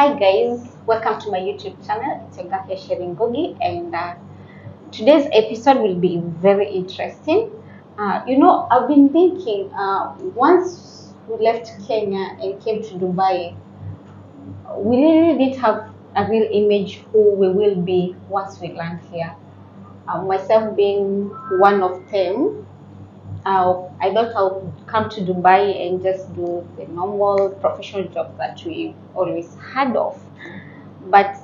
Hi guys, welcome to my YouTube channel. It's your girl here sharing Gogi, and today's episode will be very interesting. I've been thinking once we left Kenya and came to Dubai, we really didn't have a real image who we will be once we land here. Myself being one of them, I thought I would come to Dubai and just do the normal professional job that we've always had of. But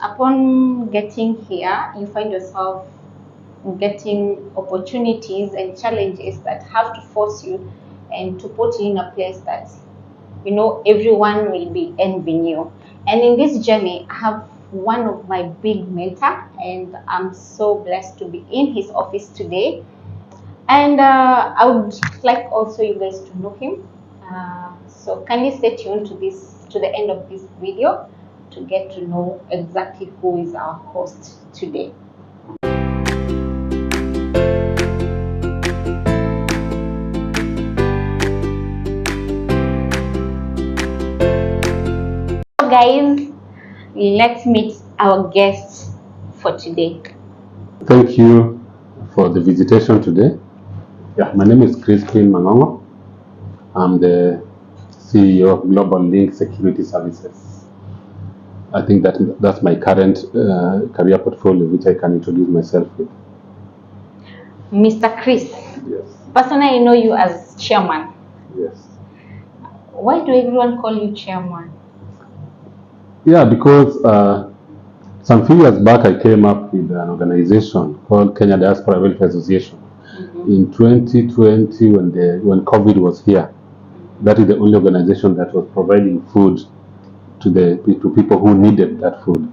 upon getting here, you find yourself getting opportunities and challenges that have to force you and to put you in a place that everyone will be envying you. And in this journey, I have one of my big mentor, and I'm so blessed to be in his office today. And I would like also you guys to know him. So kindly stay tuned to the end of this video to get to know exactly who is our host today. So guys, let's meet our guest for today. Thank you for the visitation today. Yeah, my name is Crispin Mangongo. I'm the CEO of Globallink Security Services. I think that's my current career portfolio, which I can introduce myself with. Mr. Chris. Yes. Personally, I know you as chairman. Yes. Why do everyone call you chairman? Yeah, because some few years back I came up with an organization called Kenya Diaspora Welfare Association. In 2020, when COVID was here, that is the only organization that was providing food to people who needed that food.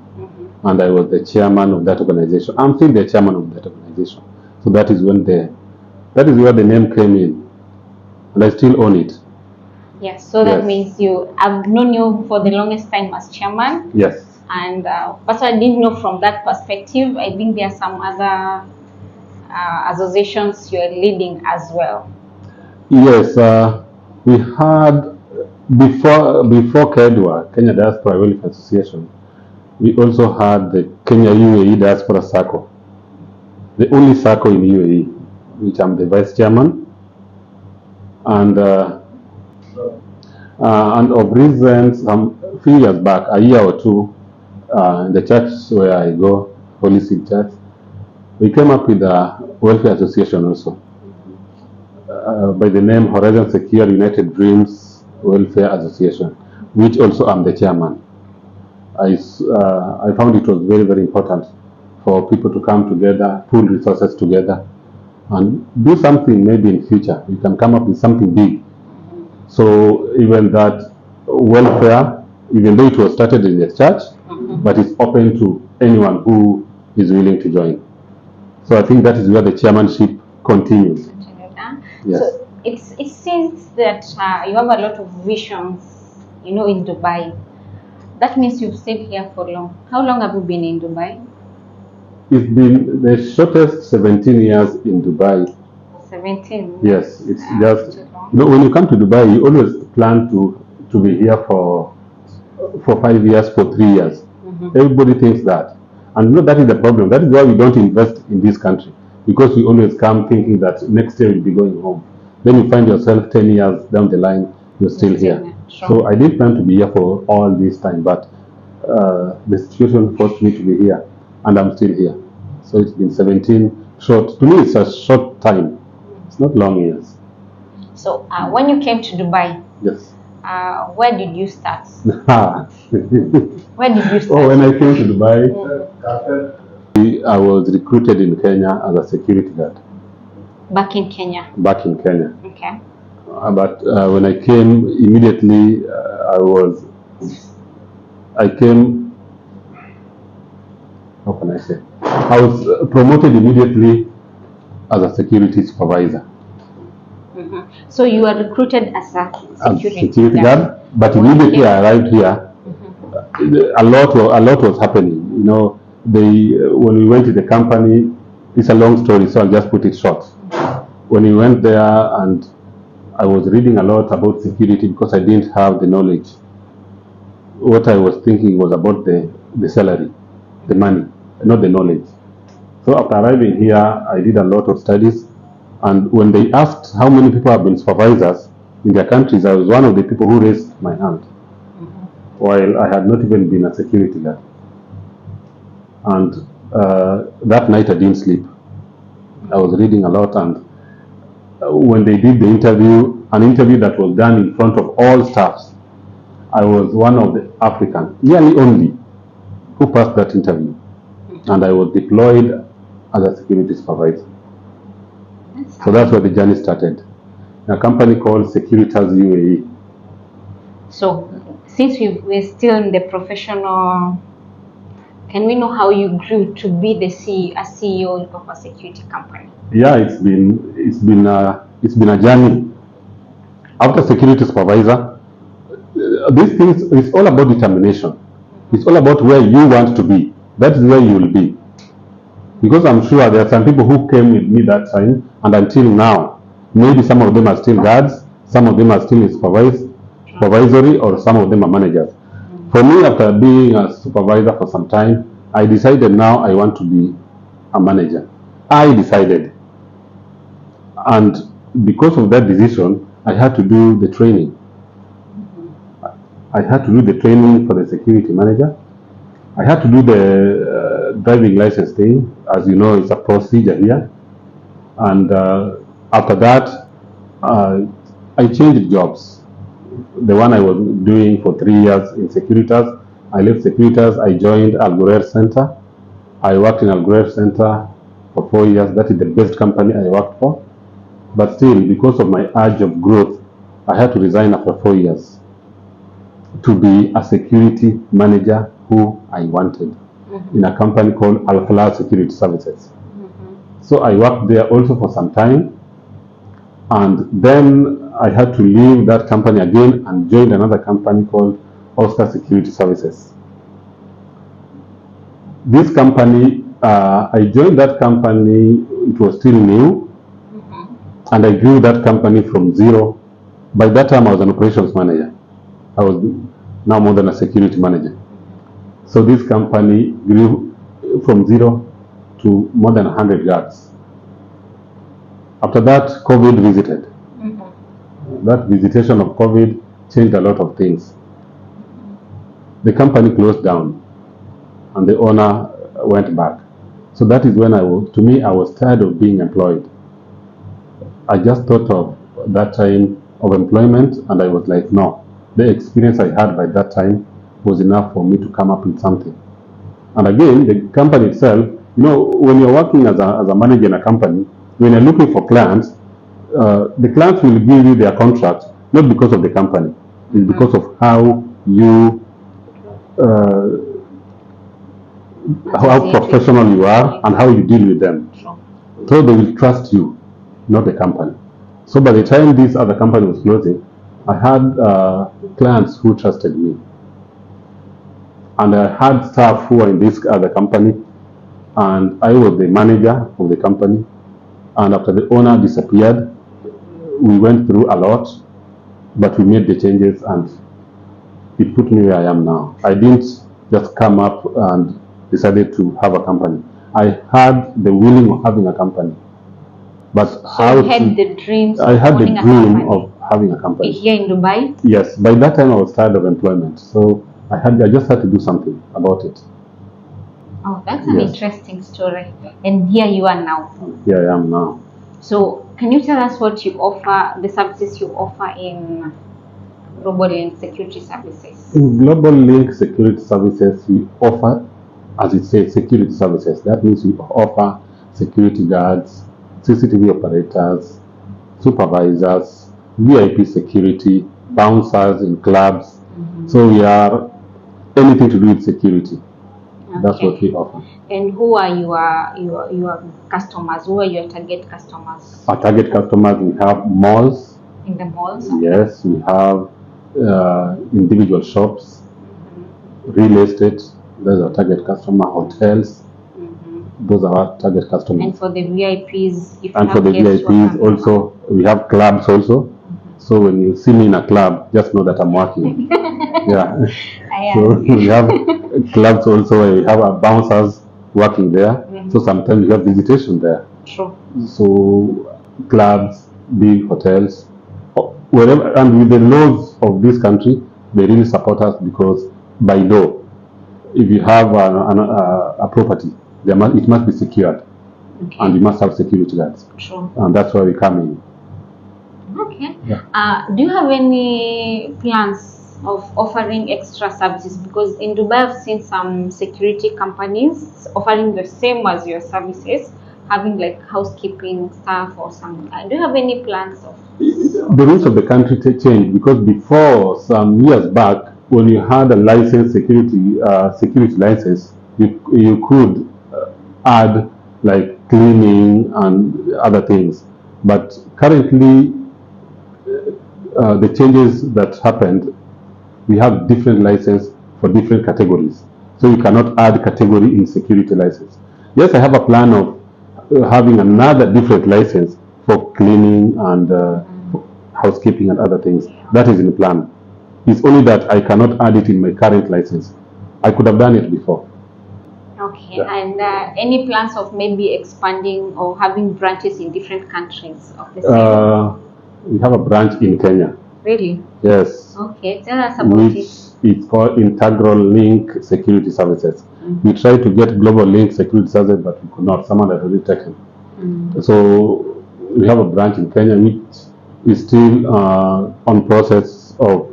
And I was the chairman of that organization. I'm still the chairman of that organization. So that is where the name came in, and I still own it. Yes. So that means I've known you for the longest time as chairman. Yes. And but I didn't know from that perspective. I think there are some other associations you're leading as well. Yes, we had before KEDWA, Kenya Diaspora Welfare Association. We also had the Kenya UAE Diaspora Circle, the only circle in UAE, which I'm the vice chairman. And of recent, a few years back, a year or two, in the church where I go, Holy Seed Church, we came up with a welfare association also, by the name Horizon Secure United Dreams Welfare Association, which also I'm the chairman. I found it was very, very important for people to come together, pool resources together, and do something maybe in future. You can come up with something big. So even that welfare, even though it was started in the church, but it's open to anyone who is willing to join. So I think that is where the chairmanship continues. Yes. So it seems that you have a lot of visions, in Dubai. That means you've stayed here for long. How long have you been in Dubai? It's been the shortest 17 years in Dubai. 17? Yes, it's just, when you come to Dubai, you always plan to be here for 5 years, for 3 years. Everybody thinks that. And that is the problem. That is why we don't invest in this country. Because we always come thinking that next year we'll be going home. Then you find yourself 10 years down the line, you're still here. Sure. So I didn't plan to be here for all this time, but the situation forced me to be here, and I'm still here. So it's been 17 short. To me, it's a short time. It's not long years. So when you came to Dubai, yes, where did you start? Where did you start? Oh, when I came to Dubai, I was recruited in Kenya as a security guard. Back in Kenya? Back in Kenya. Okay. But when I came, immediately I came, how can I say? I was promoted immediately as a security supervisor. So you were recruited as a security guard, but immediately I arrived here, a lot was happening. When we went to the company, it's a long story, so I'll just put it short. When we went there, and I was reading a lot about security because I didn't have the knowledge. what I was thinking was about the salary, the money, not the knowledge. So after arriving here, I did a lot of studies. And when they asked how many people have been supervisors in their countries, I was one of the people who raised my hand, while I had not even been a security guard. And that night I didn't sleep. I was reading a lot, and when they did the interview, an interview that was done in front of all staffs, I was one of the African, nearly only, who passed that interview. And I was deployed as a security supervisor. So that's where the journey started. A company called Securitas UAE. So, since we're still in the professional, can we know how you grew to be the CEO of a security company? Yeah, it's been a journey. After security supervisor, these things, it's all about determination. It's all about where you want to be. That is where you will be. Because I'm sure there are some people who came with me that time, and until now, maybe some of them are still guards, some of them are still in supervisory, or some of them are managers. For me, after being a supervisor for some time, I decided now I want to be a manager. I decided. And because of that decision, I had to do the training. I had to do the training for the security manager. I had to do the driving license thing. As you know, it's a procedure here. And after that, I changed jobs. The one I was doing for 3 years in Securitas, I left Securitas, I joined Al Center. I worked in Al Center for 4 years. That is the best company I worked for. But still, because of my urge of growth, I had to resign after 4 years to be a security manager who I wanted in a company called Al Security Services. So I worked there also for some time, and then I had to leave that company again and join another company called Oscar Security Services. This company, I joined that company, it was still new, and I grew that company from zero. By that time I was an operations manager. I was now more than a security manager. So this company grew from zero to more than 100 guards. After that, COVID visited. That visitation of COVID changed a lot of things. The company closed down and the owner went back. So that is when I was tired of being employed. I just thought of that time of employment, and I was like, no, the experience I had by that time was enough for me to come up with something. And again, the company itself, when you're working as a manager in a company, when you're looking for clients, the clients will give you their contract not because of the company, it's because of how you how professional you are and how you deal with them. So they will trust you, not the company. So by the time this other company was closing, I had clients who trusted me. And I had staff who were in this other company, and I was the manager of the company. And after the owner disappeared, we went through a lot, but we made the changes, and it put me where I am now. I didn't just come up and decided to have a company. I had the willing of having a company. But so you had the dreams I had the dream of having a company. Here in Dubai? Yes. By that time I was tired of employment. So I just had to do something about it. Oh, that's an interesting story. And here you are now. Here I am now. So can you tell us what you offer, the services you offer in Globallink Security Services? In Globallink Security Services, we offer, as it says, security services. That means we offer security guards, CCTV operators, supervisors, VIP security, bouncers in clubs. So we are anything to do with security. Okay. That's what we offer. And who are your customers? Who are your target customers? Our target customers, we have malls. In the malls? Yes, we have individual shops, real estate. Those are target customer. Hotels. Those are our target customers. And for the VIPs, also, we have clubs also. So when you see me in a club, just know that I'm working. Yeah. I So we have clubs also where we have our bouncers working there. So sometimes we have visitation there. True. So clubs, big hotels, wherever, and with the laws of this country, they really support us because by law, if you have a property, it must be secured, Okay. and you must have security guards, True. and that's why we come in. Okay. Yeah. Do you have any plans of offering extra services? Because in Dubai, I've seen some security companies offering the same as your services, having like housekeeping staff or some. Do you have any plans of? The rules of the country changed because before some years back, when you had a license security license, you could add like cleaning and other things. But currently, the changes that happened, we have different license for different categories. So you cannot add category in security license. Yes, I have a plan of having another different license for cleaning and housekeeping and other things. That is in the plan. It's only that I cannot add it in my current license. I could have done it before. Okay. Yeah. And any plans of maybe expanding or having branches in different countries of the same? We have a branch in Kenya. Really? Yes. Okay. Tell us about Which it. it's called Link Security Services. We tried to get Link Security Services, but we could not. Someone had already taken. So we have a branch in Kenya, which is still on process of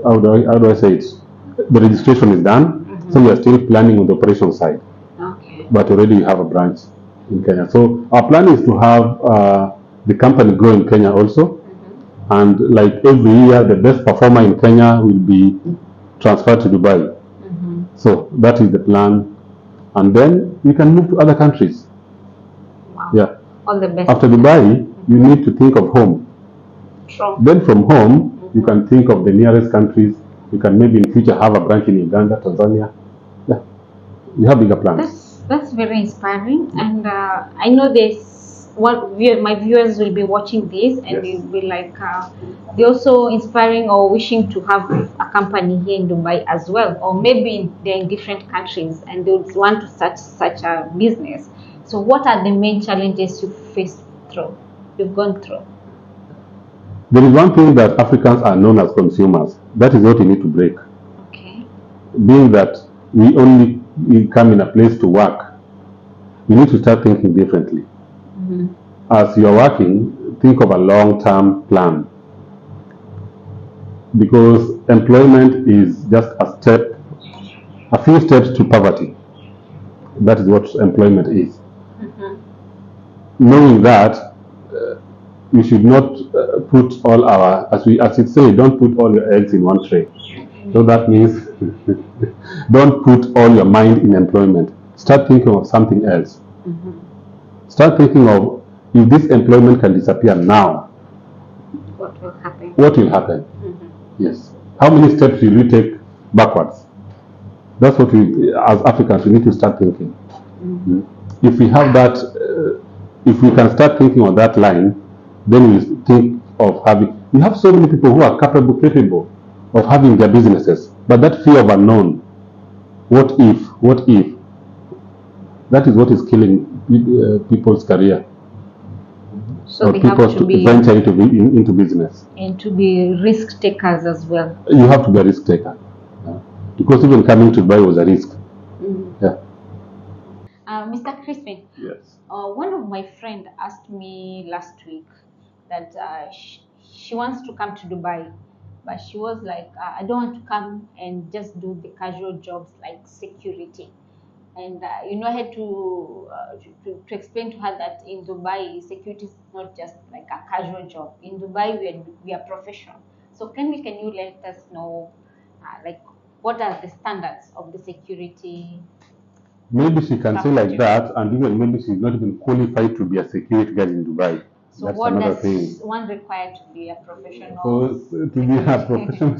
how do I say it? The registration is done, so we are still planning on the operation side. Okay. But already we have a branch in Kenya. So our plan is to have the company grow in Kenya also. And like every year, the best performer in Kenya will be transferred to Dubai. So that is the plan. And then we can move to other countries. Wow. Yeah. All the best. After Dubai, you need to think of home. True. Then from home, you can think of the nearest countries. You can maybe in future have a branch in Uganda, Tanzania. Yeah. We have bigger plans. That's very inspiring, and I know my viewers will be watching this, and Yes. they'll be like, they're also inspiring or wishing to have a company here in Dubai as well, or maybe they're in different countries and they would want to start such a business. So, what are the main challenges you've gone through? There is one thing that Africans are known as consumers. That is what we need to break. Okay. Being that we come in a place to work, we need to start thinking differently. As you are working, think of a long-term plan. Because employment is just a few steps to poverty. That is what employment is. Knowing that, we should not put all our, as it say, don't put all your eggs in one tray. So that means don't put all your mind in employment. Start thinking of something else. Start thinking of, if this employment can disappear now, What will happen? what will happen? Yes. How many steps will you take backwards? That's what we, as Africans, we need to start thinking. If we have that, if we can start thinking on that line, then we think of having. We have so many people who are capable of having their businesses, but that fear of unknown. What if? What if? That is what is killing people's career. So they people have to be venture into business. and to be risk takers as well. You have to be a risk taker. Because even coming to Dubai was a risk. Yeah. Mr. Crispin, Yes. one of my friend asked me last week that she wants to come to Dubai, but she was like, I don't want to come and just do the casual jobs like security. And I had to explain to her that in Dubai, security is not just like a casual job. In Dubai, we are professional. So can you let us know, like, what are the standards of the security? Maybe she can say like that, and even maybe she's not even qualified to be a security guard in Dubai. So that's what another does thing. one require to be a professional? So to be a professional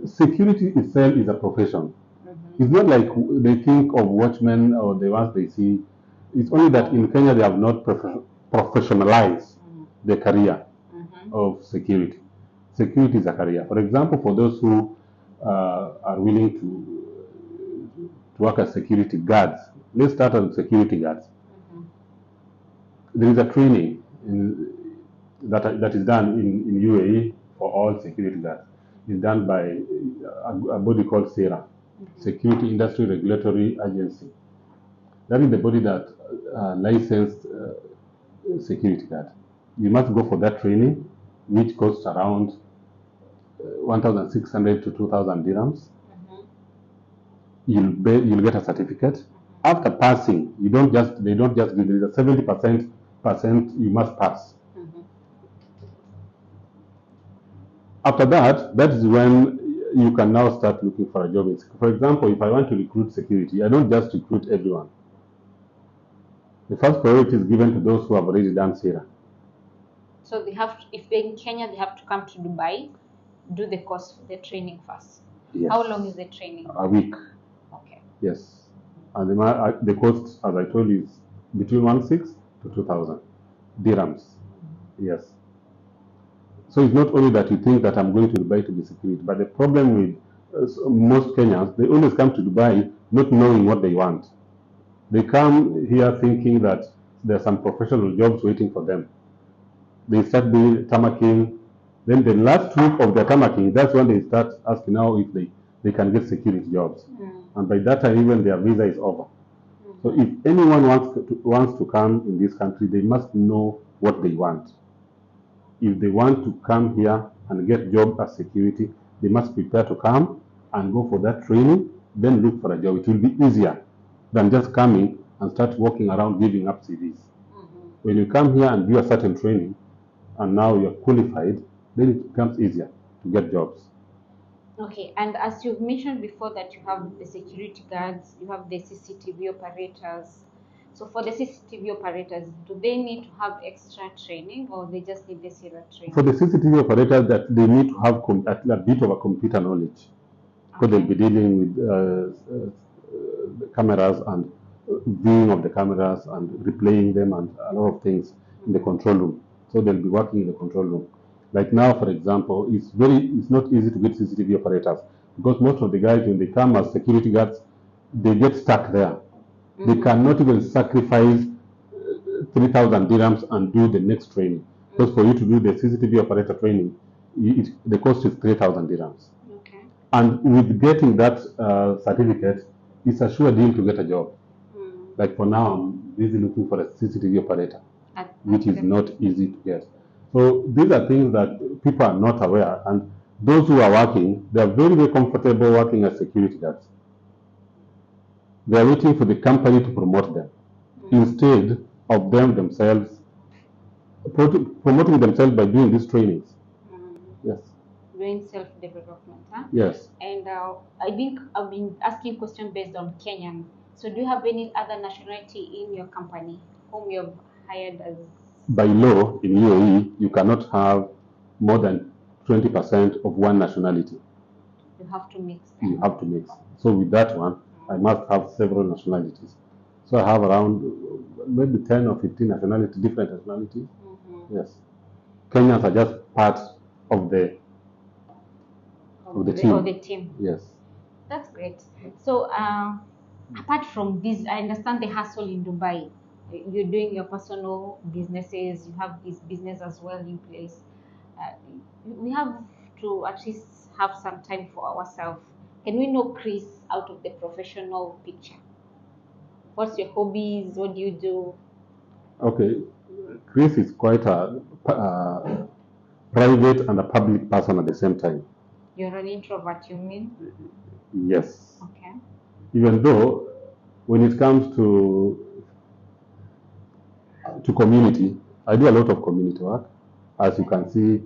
security itself is a profession. It's not like they think of watchmen or the ones they see. It's only that in Kenya they have not professionalized their career. of security. Security is a career. For example, for those who are willing to work as security guards, let's start with security guards. There is a training that is done in UAE for all security guards. It's done by a body called SERA, Security Industry Regulatory Agency. That is the body that licensed security guard. You must go for that training, which costs around 1,600 to 2,000 dirhams. You'll get a certificate. After passing, they don't just give you the 70% you must pass. After that, that is when you can now start looking for a job. For example, if I want to recruit security, I don't just recruit everyone. The first priority is given to those who have already done SERA. So they have, if they're in Kenya, they have to come to Dubai, do the course, the training first. Yes. How long is the training? A week. Okay. Yes. And the cost, as I told you, is between 1,600 to 2,000 dirhams. Yes. So it's not only that you think that I'm going to Dubai to be security, but the problem with most Kenyans, they always come to Dubai not knowing what they want. They come here thinking that there are some professional jobs waiting for them. They start doing tamaking. Then the last week of the tamaking, that's when they start asking now if they can get security jobs. And by that time, even their visa is over. So if anyone wants to come in this country, they must know what they want. If they want to come here and get job as security, they must prepare to come and go for that training, then look for a job. It will be easier than just coming and start walking around giving up CVs. When you come here and do a certain training, and now you're qualified, then it becomes easier to get jobs. Okay, and as you've mentioned before that you have the security guards, you have the CCTV operators. So for the CCTV operators, do they need to have extra training or they just need the SERA training? For the CCTV operators, that they need to have a bit of a computer knowledge, because they'll be dealing with the cameras and viewing of the cameras and replaying them and a lot of things in the control room. So they'll be working in the control room. Like now, for example, it's not easy to get CCTV operators because most of the guys, when they come as security guards, they get stuck there. They cannot even sacrifice 3,000 dirhams and do the next training. Because for you to do the CCTV operator training, the cost is 3,000 dirhams. Okay. And with getting that certificate, it's a sure deal to get a job. Like for now, I'm busy looking for a CCTV operator, which is not easy to get. So these are things that people are not aware, and those who are working, they are very, very comfortable working as security guards. They are waiting for the company to promote them instead of themselves promoting themselves by doing these trainings. Yes. Doing self-development, huh? Yes. And I think I've been asking questions based on Kenyan. So do you have any other nationality in your company whom you've hired as? By law in UAE, you cannot have more than 20% of one nationality. You have to mix. You have to mix. So with that one, I must have several nationalities. So I have around maybe 10 or 15 nationalities, different nationalities. Yes. Kenyans are just part of the team. Of the team. Yes. That's great. So apart from this, I understand the hustle in Dubai. You're doing your personal businesses. You have this business as well in place. We have to at least have some time for ourselves. Can we know Chris out of the professional picture? What's your hobbies? What do you do? Okay, Chris is quite a private and a public person at the same time. You're an introvert, you mean? Yes. Okay. Even though when it comes to community, I do a lot of community work. As you can see,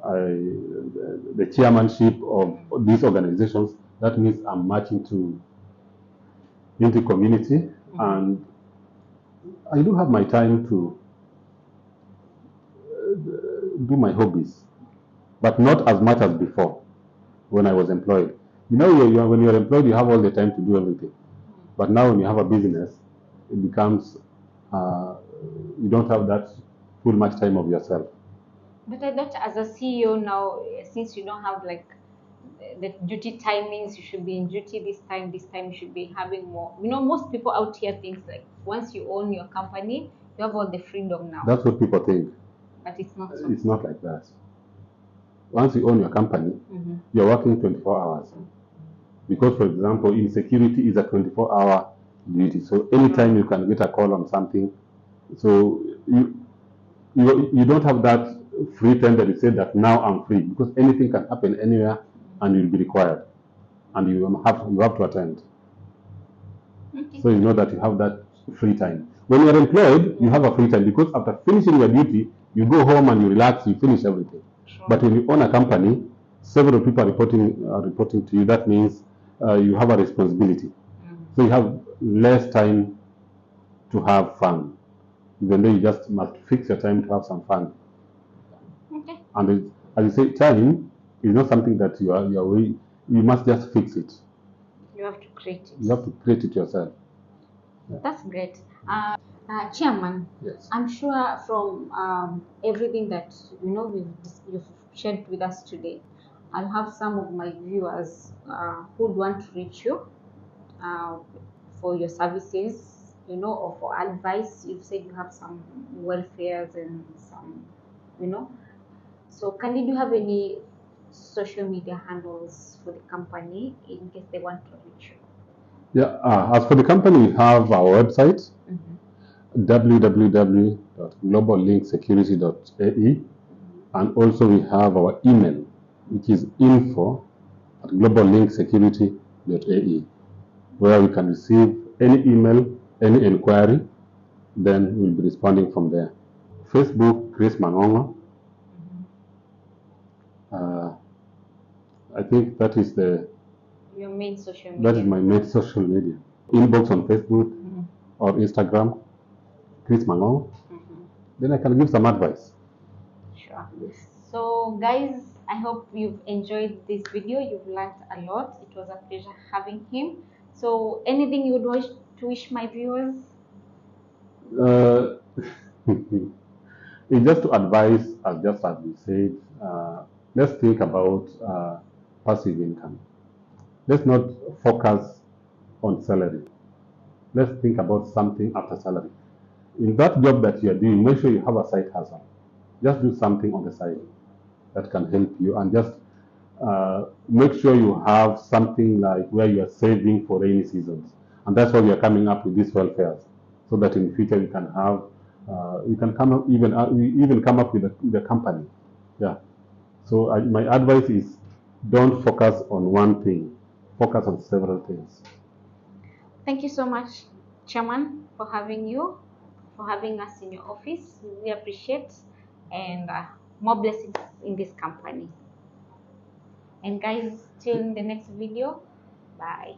the chairmanship of these organizations, that means I'm much into community, and I do have my time to do my hobbies, but not as much as before when I was employed. You know, when you're employed, you have all the time to do everything. But now when you have a business, it becomes, you don't have that full much time of yourself. But I thought as a CEO now, since you don't have like the duty timings, you should be in duty this time you should be having more. You know, most people out here think like once you own your company, you have all the freedom now. That's what people think. But it's not so. It's not like that. Once you own your company, you're working 24 hours. Because, for example, in security is a 24-hour duty. So anytime you can get a call on something. So you don't have that free time that you say that now I'm free, because anything can happen anywhere and you'll be required. And you have to attend. Okay. So you know that you have that free time. When you're employed, you have a free time, because after finishing your duty, you go home and you relax, you finish everything. Sure. But when you own a company, several people are reporting to you. That means you have a responsibility. So you have less time to have fun, even though you just must fix your time to have some fun. Okay. And as you say, time is not something that you must just fix it. You have to create it. You have to create it yourself. Yeah. That's great. Chairman, Yes. I'm sure from everything that you've shared with us today, I'll have some of my viewers who'd want to reach you for your services, or for advice. You've said you have some welfares and some, So do you have any social media handles for the company in case they want to reach you? Yeah. As for the company, we have our website, www.globalinkSecurity.ae, and also we have our email, which is info@globalinkSecurity.ae, where we can receive any email, any inquiry, then we'll be responding from there. Facebook, Chris Mangongo. I think that is Your main social media. that is my main social media. Inbox on Facebook or Instagram, Chris Mangongo. Then I can give some advice. Sure. So guys, I hope you've enjoyed this video. You've learned a lot. It was a pleasure having him. So anything you would wish to wish my viewers? It's just to advise, just as we said, let's think about passive income. Let's not focus on salary. Let's think about something after salary. In that job that you are doing, make sure you have a side hustle. Just do something on the side that can help you, and just make sure you have something like where you are saving for rainy seasons. And that's why we are coming up with these welfares, so that in the future you can have, you can come up even come up with a company. Yeah. So my advice is, don't focus on one thing. Focus on several things. Thank you so much, Chairman, for having us in your office. We appreciate, and more blessings in this company. And guys, till the next video, bye.